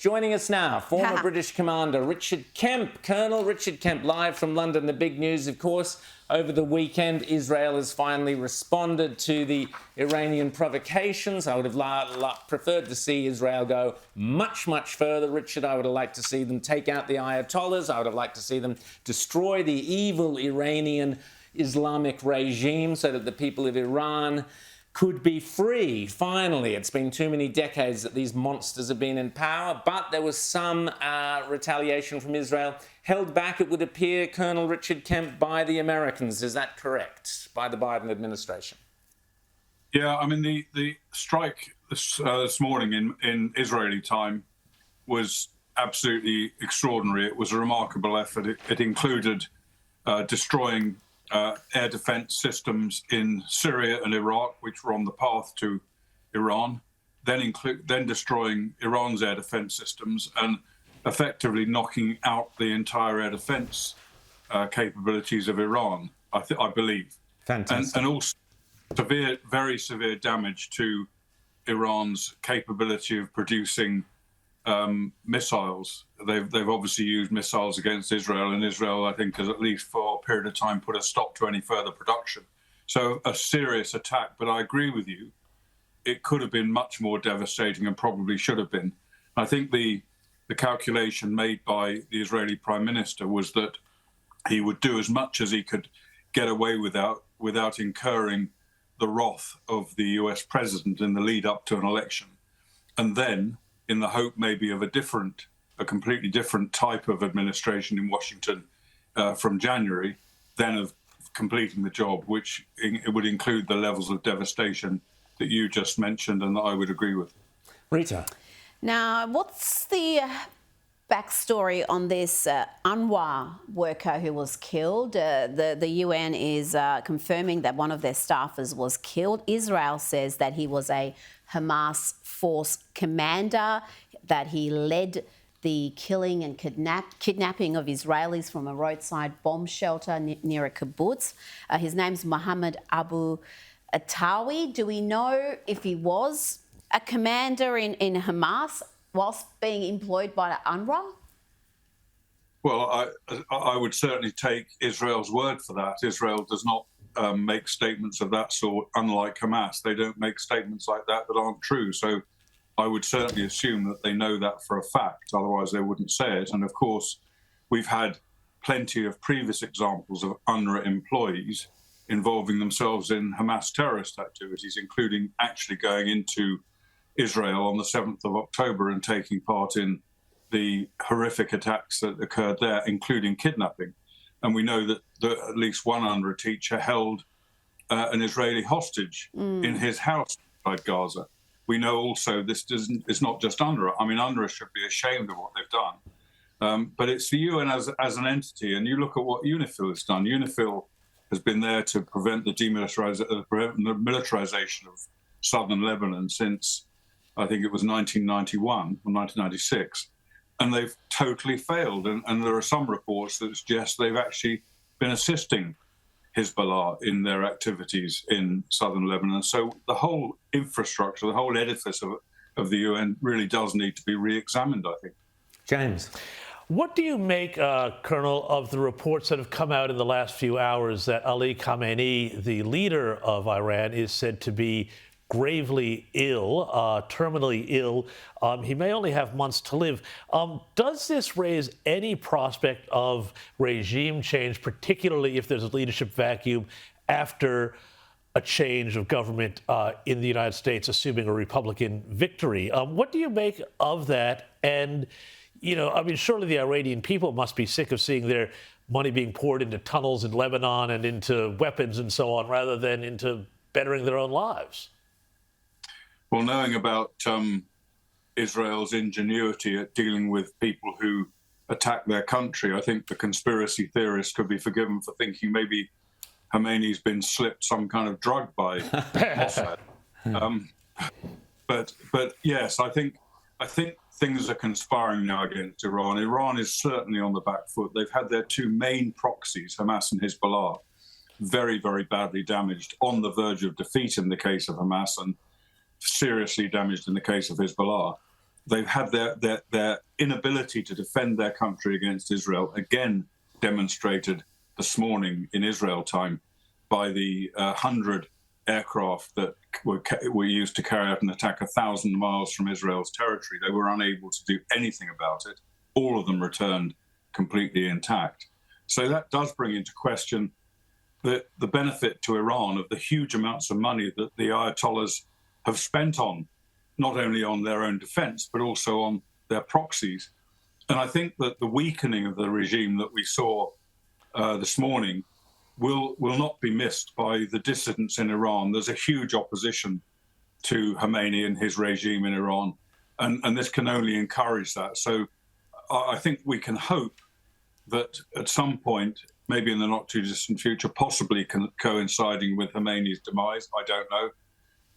Joining us now, former British commander Richard Kemp, Colonel Richard Kemp, live from London. The big news, of course, over the weekend, Israel has finally responded to the Iranian provocations. I would have preferred to see Israel go much, much further, Richard. I would have liked to see them take out the Ayatollahs. I would have liked to see them destroy the evil Iranian Islamic regime so that the people of Iran could be free. Finally, it's been too many decades that these monsters have been in power, but there was some retaliation from Israel, held back, it would appear, Colonel Richard Kemp, by the Americans. Is that correct? By the Biden administration? Yeah, I mean, the strike this morning in Israeli time was absolutely extraordinary. It was a remarkable effort. It included destroying air defense systems in Syria and Iraq, which were on the path to Iran, then destroying Iran's air defense systems and effectively knocking out the entire air defense capabilities of Iran, I believe. Fantastic. And also very severe damage to Iran's capability of producing missiles. They've obviously used missiles against Israel, and Israel, I think, has at least for a period of time put a stop to any further production. So a serious attack, but I agree with you, it could have been much more devastating and probably should have been. I think the calculation made by the Israeli Prime Minister was that he would do as much as he could get away without incurring the wrath of the US president in the lead up to an election. And then, in the hope maybe of a completely different type of administration in Washington from January, then of completing the job, which it would include the levels of devastation that you just mentioned and that I would agree with. Rita. Now, what's the backstory on this UNRWA worker who was killed? The UN is confirming that one of their staffers was killed. Israel says that he was a Hamas force commander, that he led the killing and kidnapping of Israelis from a roadside bomb shelter near a kibbutz. His name's Mohammed Abu Atawi. Do we know if he was a commander in Hamas whilst being employed by UNRWA? Well, I would certainly take Israel's word for that. Israel does not make statements of that sort, unlike Hamas. They don't make statements like that aren't true. So I would certainly assume that they know that for a fact, otherwise they wouldn't say it. And of course, we've had plenty of previous examples of UNRWA employees involving themselves in Hamas terrorist activities, including actually going into Israel on the 7th of October and taking part in the horrific attacks that occurred there, including kidnapping. And we know that at least one UNRWA teacher held an Israeli hostage in his house inside Gaza. We know also it's not just UNRWA. I mean, UNRWA should be ashamed of what they've done. But it's the UN as an entity, and you look at what UNIFIL has done. UNIFIL has been there to prevent the militarization of southern Lebanon since, I think it was 1991 or 1996. And they've totally failed. And there are some reports that suggest they've actually been assisting Hezbollah in their activities in southern Lebanon. So the whole infrastructure, the whole edifice of the UN really does need to be re-examined, I think. James. What do you make, Colonel, of the reports that have come out in the last few hours that Ali Khamenei, the leader of Iran, is said to be gravely ill, terminally ill? He may only have months to live. Does this raise any prospect of regime change, particularly if there's a leadership vacuum after a change of government in the United States, assuming a Republican victory? What do you make of that? And, you know, I mean, surely the Iranian people must be sick of seeing their money being poured into tunnels in Lebanon and into weapons and so on, rather than into bettering their own lives. Well, knowing about Israel's ingenuity at dealing with people who attack their country, I think the conspiracy theorists could be forgiven for thinking maybe Khamenei's been slipped some kind of drug by Mossad. But yes, I think things are conspiring now against Iran. Iran is certainly on the back foot. They've had their two main proxies, Hamas and Hezbollah, very, very badly damaged, on the verge of defeat in the case of Hamas and seriously damaged in the case of Hezbollah. they've had their inability to defend their country against Israel again demonstrated this morning in Israel time by the 100 aircraft that were used to carry out an attack 1,000 miles from Israel's territory. They were unable to do anything about it. All of them returned completely intact. So that does bring into question the benefit to Iran of the huge amounts of money that the Ayatollahs have spent on, not only on their own defense, but also on their proxies. And I think that the weakening of the regime that we saw this morning will not be missed by the dissidents in Iran. There's a huge opposition to Khomeini and his regime in Iran, and this can only encourage that. So I think we can hope that at some point, maybe in the not too distant future, possibly coinciding with Khomeini's demise, I don't know,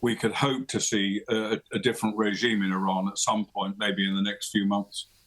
we could hope to see a different regime in Iran at some point, maybe in the next few months.